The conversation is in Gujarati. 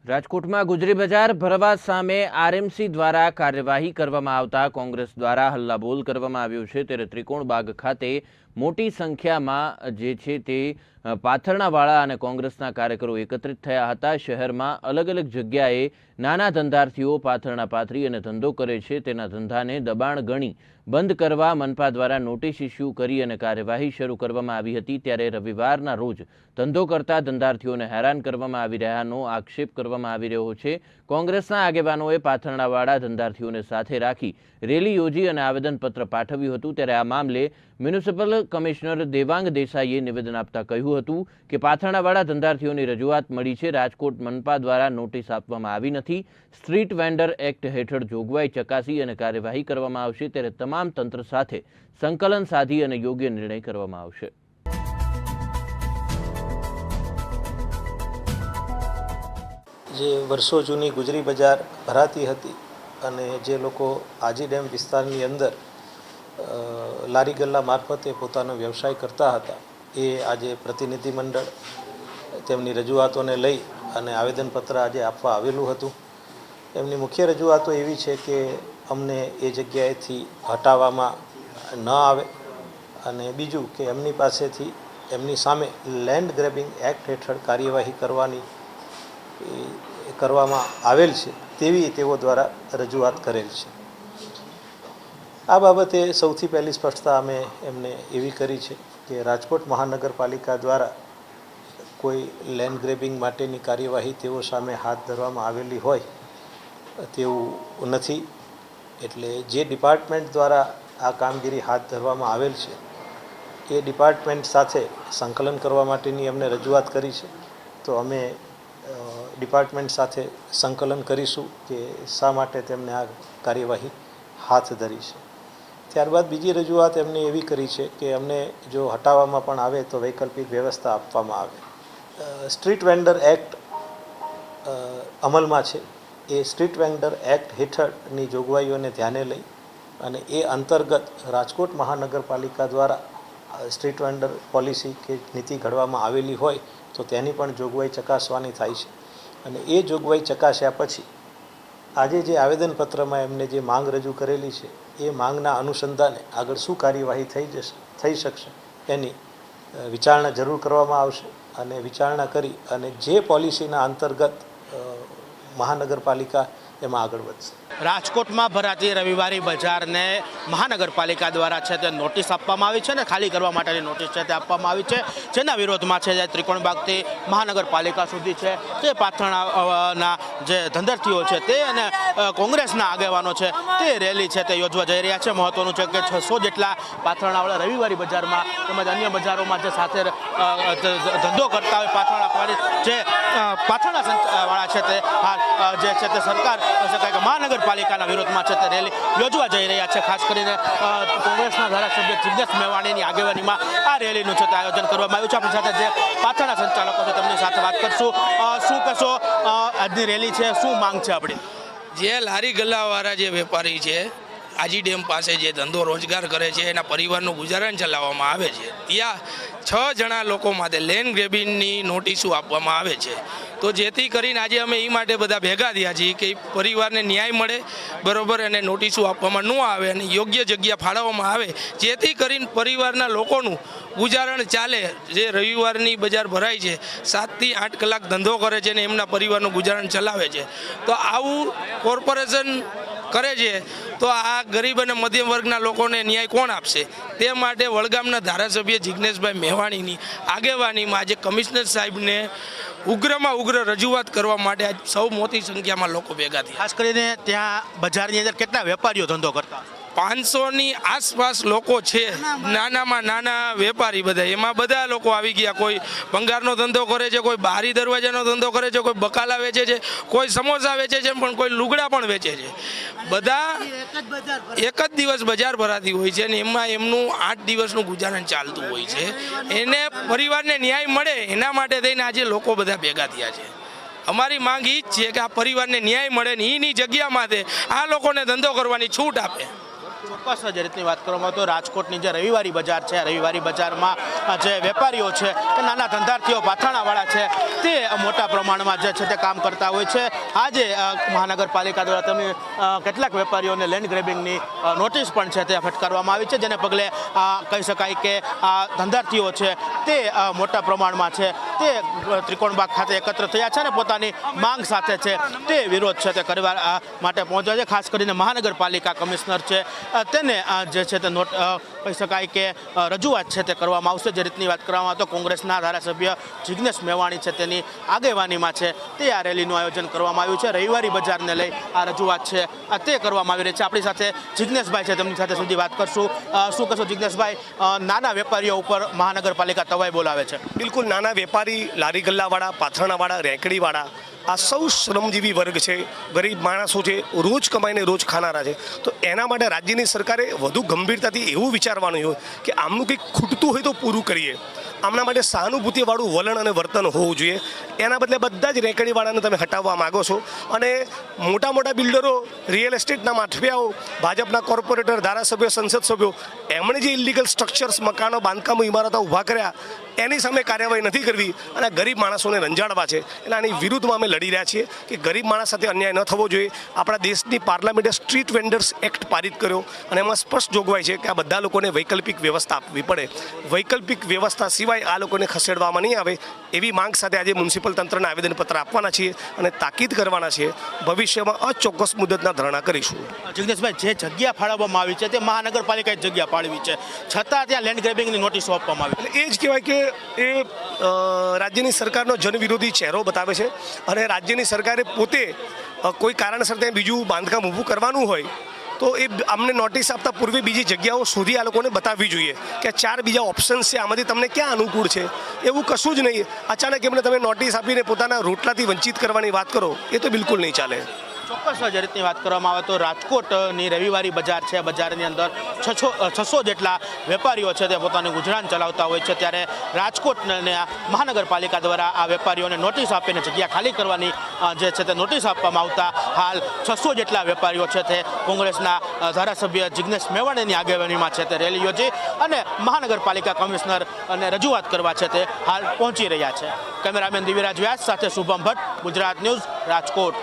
રાજકોટમાં ગુજરી બજાર ભરવા સામે આરએમસી દ્વારા કાર્યવાહી કરવામાં આવતા કોંગ્રેસ દ્વારા હલ્લાબોલ કરવામાં આવ્યો છે। ત્યારે ત્રિકોણબાગ ખાતે મોટી સંખ્યામાં જે છે તે પાથરણાવાળા અને કોંગ્રેસના કાર્યકરો એકત્રિત થયા હતા। શહેરમાં અલગ અલગ જગ્યાએ નાના ધંધાર્થીઓ પાથરણા પાથરી અને ધંધો કરે છે તેના ધંધાને દબાણ ગણી બંધ કરવા મનપા દ્વારા નોટિસ ઇસ્યુ કરી અને કાર્યવાહી શરૂ કરવામાં આવી હતી। ત્યારે રવિવારના રોજ ધંધો કરતા ધંધાર્થીઓને હેરાન કરવામાં આવી રહ્યાનો આક્ષેપ કરવામાં આવી રહ્યો છે। કોંગ્રેસના આગેવાનોએ પાથરણાવાળા ધંધાર્થીઓને સાથે રાખી રેલી યોજી અને આવેદનપત્ર પાઠવ્યું હતું। ત્યારે આ મામલે મ્યુનિસિપલ કમિશનર દેવાંગ દેસાઈએ નિવેદન આપતા કહ્યું હતું કે પાથરણાવાળા ધંધાર્થીઓની રજૂઆત મળી છે। રાજકોટ મનપા દ્વારા નોટિસ આપવામાં આવી નથી। સ્ટ્રીટ વેન્ડર એક્ટ હેઠળ જોગવાઈ ચકાસી અને કાર્યવાહી કરવામાં આવશે। ત્યારે તમામ તંત્ર સાથે સંકલન સાધી અને યોગ્ય નિર્ણય કરવામાં આવશે। જે વર્ષો જૂની ગુજરી બજાર ભરાતી હતી અને જે લોકો આજી ડેમ વિસ્તારની અંદર લારી ગલ્લા મારફતે પોતાનો વ્યવસાય કરતા હતા એ આજે પ્રતિનિધિમંડળ તેમની રજૂઆતોને લઈ અને આવેદનપત્ર આજે આપવા આવેલું હતું। એમની મુખ્ય રજૂઆતો એવી છે કે અમને એ જગ્યાએથી હટાવવામાં ન આવે અને બીજું કે એમની પાસેથી એમની સામે લેન્ડ ગ્રેબિંગ એક્ટ હેઠળ કાર્યવાહી કરવામાં આવેલ છે તેવી તેઓ દ્વારા રજૂઆત કરેલ છે। આ બાબતે સૌથી પહેલી સ્પષ્ટતા અમે એમને એવી કરી છે કે રાજકોટ મહાનગરપાલિકા દ્વારા કોઈ લેન્ડ ગ્રેબિંગ માટેની કાર્યવાહી તેઓ સામે હાથ ધરવામાં આવેલી હોય તેવું નથી। એટલે જે ડિપાર્ટમેન્ટ દ્વારા આ કામગીરી હાથ ધરવામાં આવેલ છે એ ડિપાર્ટમેન્ટ સાથે સંકલન કરવા માટેની અમને રજૂઆત કરી છે। તો અમે ડિપાર્ટમેન્ટ સાથે સંકલન કરીશું કે શા માટે તેમને આ કાર્યવાહી હાથ ધરી છે। ત્યારબાદ બીજી રજૂઆત એમને એવી કરી છે કે અમને જો હટાવવામાં પણ આવે તો વૈકલ્પિક વ્યવસ્થા આપવામાં આવે। સ્ટ્રીટ વેન્ડર એક્ટ અમલમાં છે। એ સ્ટ્રીટ વેન્ડર એક્ટ હેઠળની જોગવાઈઓને ધ્યાને લઈ અને એ અંતર્ગત રાજકોટ મહાનગરપાલિકા દ્વારા સ્ટ્રીટ વેન્ડર પોલિસી કે નીતિ ઘડવામાં આવેલી હોય તો તેની પણ જોગવાઈ ચકાસવાની થાય છે અને એ જોગવાઈ ચકાસ્યા પછી આજે જે આવેદનપત્રમાં એમને જે માંગ રજૂ કરેલી છે એ માંગના અનુસંધાને આગળ શું કાર્યવાહી થઈ શકશે એની વિચારણા જરૂર કરવામાં આવશે અને વિચારણા કરી અને જે પોલિસીના અંતર્ગત મહાનગરપાલિકા એમાં આગળ વધશે। રાજકોટમાં ભરાતી રવિવારી બજારને મહાનગરપાલિકા દ્વારા છે તે નોટિસ આપવામાં આવી છે ને ખાલી કરવા માટેની નોટિસ છે તે આપવામાં આવી છે, જેના વિરોધમાં છે જે ત્રિકોણબાગથી મહાનગરપાલિકા સુધી છે તે પાથરણાના જે ધંધાર્થીઓ છે તે અને કોંગ્રેસના આગેવાનો છે તે રેલી છે તે યોજવા જઈ રહ્યા છે। મહત્વનું છે કે 600 જેટલા પાથરણાવાળા રવિવારી બજારમાં તેમજ અન્ય બજારોમાં જે સાથે ધંધો કરતા હોય પાથરણાવાળા છે તે જે છે તે સરકાર કે મહાનગરપાલિકાના વિરોધમાં છે તે રેલી યોજવા જઈ રહ્યા છે। ખાસ કરીને કોંગ્રેસના ધારાસભ્ય જિગ્નેશ મેવાણીની આગેવાનીમાં આ રેલીનું છે તે આયોજન કરવામાં આવ્યું છે। આપણી સાથે જે પાથરણા સંચાલકો છે તેમની સાથે વાત કરશું। શું કહેશો, આજની રેલી છે, શું માંગ છે આપણી? જે લારી ગલ્લાવાળા જે વેપારી છે આજી ડેમ પાસે જે ધંધો રોજગાર કરે છે એના પરિવારનું ગુજરાન ચલાવવામાં આવે છે ત્યાં 6 જણા લોકો માટે લેન્ડ ગ્રેબિંગની નોટિસો આપવામાં આવે છે। તો જેથી કરીને આજે અમે એ માટે બધા ભેગા થયા છીએ કે પરિવારને ન્યાય મળે બરાબર અને નોટિસો આપવામાં ન આવે અને યોગ્ય જગ્યા ફાળવવામાં આવે જેથી કરીને પરિવારના લોકોનું ગુજારણ ચાલે। જે રવિવારની બજાર ભરાય છે 7 થી 8 કલાક ધંધો કરે છે અને એમના પરિવારનું ગુજારણ ચલાવે છે, તો આવું કોર્પોરેશન કરે છે તો આ ગરીબ અને મધ્યમ વર્ગના લોકોને ન્યાય કોણ આપશે? તે માટે વડગામના ધારાસભ્ય જિગ્નેશભાઈ મેવાણીની આગેવાનીમાં આજે કમિશનર સાહેબને ઉગ્રમાં ઉગ્ર રજૂઆત કરવા માટે આજ સૌ મોટી સંખ્યામાં લોકો ભેગા થયા। ખાસ કરીને ત્યાં બજારની અંદર કેટલા વેપારીઓ ધંધો કરતા? 500ની આસપાસ લોકો છે, નાનામાં નાના વેપારી બધા, એમાં બધા લોકો આવી ગયા। કોઈ ભંગારનો ધંધો કરે છે, કોઈ બારી દરવાજાનો ધંધો કરે છે, કોઈ બકાલા વેચે છે, કોઈ સમોસા વેચે છે, પણ કોઈ લુગડા પણ વેચે છે। બધા એક જ દિવસ બજાર ભરાતી હોય છે અને એમાં એમનું 8 દિવસનું ગુજારણ ચાલતું હોય છે। એને પરિવારને ન્યાય મળે એના માટે થઈને આજે લોકો બધા ભેગા થયા છે। અમારી માંગ એ જ છે કે આ પરિવારને ન્યાય મળે ને એની જગ્યામાં આ લોકોને ધંધો કરવાની છૂટ આપે। ચોક્કસ જે રીતની વાત કરવામાં તો રાજકોટની જે રવિવારી બજાર છે, રવિવારી બજારમાં જે વેપારીઓ છે કે નાના ધંધાર્થીઓ પાથરણાવાળા છે તે મોટા પ્રમાણમાં જે છે તે કામ કરતા હોય છે. આજે મહાનગરપાલિકા દ્વારા તમે કેટલાક વેપારીઓને લેન્ડ ગ્રેબિંગની નોટિસ પણ છે તે ફટકારવામાં આવી છે, જેને પગલે કહી શકાય કે આ ધંધાર્થીઓ છે તે મોટા પ્રમાણમાં છે તે ત્રિકોણબાગ ખાતે એકત્ર થયા છે અને પોતાની માંગ સાથે છે તે વિરોધ છે તે કરવા માટે પહોંચ્યા છે. ખાસ કરીને મહાનગરપાલિકા કમિશનર છે તેને જે છે તે કહી શકાય કે રજૂઆત છે તે કરવામાં આવશે. જે રીતની વાત કરવામાં આવે તો કોંગ્રેસના ધારાસભ્ય જિગ્નેશ મેવાણી છે તેની આગેવાનીમાં છે તે આ રેલીનું આયોજન કરવામાં આવ્યું છે. રવિવારી બજારને લઈ આ રજૂઆત છે તે કરવામાં આવી રહી છે. આપણી સાથે જિગ્નેશભાઈ છે, તેમની સાથે સુધી વાત કરશું. શું કહેશો જિગ્નેશભાઈ, નાના વેપારીઓ ઉપર મહાનગરપાલિકા તવાઈ બોલાવે છે? બિલકુલ, નાના વેપારી, લારી ગલ્લાવાળા, પાથરણાવાળા, રેંકડીવાળા, આ સૌ શ્રમજીવી વર્ગ છે, ગરીબ માણસો છે, રોજ કમાઈને રોજ ખાનારા છે. તો એના માટે રાજ્યની સરકારે વધુ ગંભીરતાથી એવું વિચારવાનું હોય કે આમનું કંઈક ખૂટતું હોય તો પૂરું કરીએ. આમના માટે સહાનુભૂતિવાળું વલણ અને વર્તન હોવું જોઈએ. એના બદલે બધા જ રેંકડીવાળાને તમે હટાવવા માગો છો અને મોટા મોટા બિલ્ડરો, રિયલ એસ્ટેટના માઠિયાઓ, ભાજપના કોર્પોરેટર, ધારાસભ્યો, સંસદ સભ્યો, એમણે જે ઇલીગલ સ્ટ્રક્ચર્સ, મકાનો, બાંધકામો, ઇમારતો ઊભા કર્યા એની સામે કાર્યવાહી નથી કરવી અને ગરીબ માણસોને રંજાડવા છે. એટલે આની વિરુદ્ધમાં અમે લડી રહ્યા છીએ કે ગરીબ માણસ સાથે અન્યાય ન થવો જોઈએ. આપણા દેશની પાર્લામેન્ટે સ્ટ્રીટ વેન્ડર્સ એક્ટ પારિત કર્યો અને એમાં સ્પષ્ટ જોગવાઈ છે કે આ બધા લોકોને વૈકલ્પિક વ્યવસ્થા આપવી પડે. વૈકલ્પિક વ્યવસ્થા સિવાય આ લોકોને ખસેડવામાં નહીં આવે એવી માંગ સાથે આજે મ્યુનિસિપલ તંત્રને આવેદનપત્ર આપવાના છીએ અને તાકીદ કરવાના છીએ. ભવિષ્યમાં અચોક્કસ મુદતના ધરણા કરીશું. જિગ્નેશભાઈ, જે જગ્યા ફાળવવામાં આવી છે તે મહાનગરપાલિકાએ જગ્યા ફાળવી છે, છતાં ત્યાં લેન્ડ ગ્રેબિંગની નોટિસો આપવામાં આવી. એટલે એ જ કહેવાય કે એ રાજ્યની સરકારનો જનવિરોધી ચહેરો બતાવે છે અને રાજ્યની સરકારે પોતે કોઈ કારણસર ત્યાં બીજું બાંધકામ ઊભું કરવાનું હોય તો એ અમને નોટિસ આપતા પૂર્વે બીજી જગ્યાઓ શોધી આ લોકોને બતાવવી જોઈએ કે 4 બીજા ઓપ્શન્સ છે, આમાંથી તમને ક્યાં અનુકૂળ છે. એવું કશું જ નહીં. અચાનક એમને તમે નોટિસ આપીને પોતાના રોટલાથી વંચિત કરવાની વાત કરો એ તો બિલકુલ નહીં ચાલે. ચોક્કસ જે રીતની વાત કરવામાં આવે તો રાજકોટની રવિવારી બજાર છે, બજારની અંદર 600 જેટલા વેપારીઓ છે તે પોતાનું ગુજરાન ચલાવતા હોય છે. ત્યારે રાજકોટને મહાનગરપાલિકા દ્વારા આ વેપારીઓને નોટિસ આપીને જગ્યા ખાલી કરવાની જે છે તે નોટિસ આપવામાં આવતા હાલ 600 જેટલા વેપારીઓ છે તે કોંગ્રેસના ધારાસભ્ય જિગ્નેશ મેવાણીની આગેવાનીમાં છે તે રેલી યોજી અને મહાનગરપાલિકા કમિશનર અને રજૂઆત કરવા છે તે હાલ પહોંચી રહ્યા છે. કેમેરામેન દિવ્યરાજ વ્યાસ સાથે શુભમ ભટ્ટ, ગુજરાત ન્યૂઝ, રાજકોટ.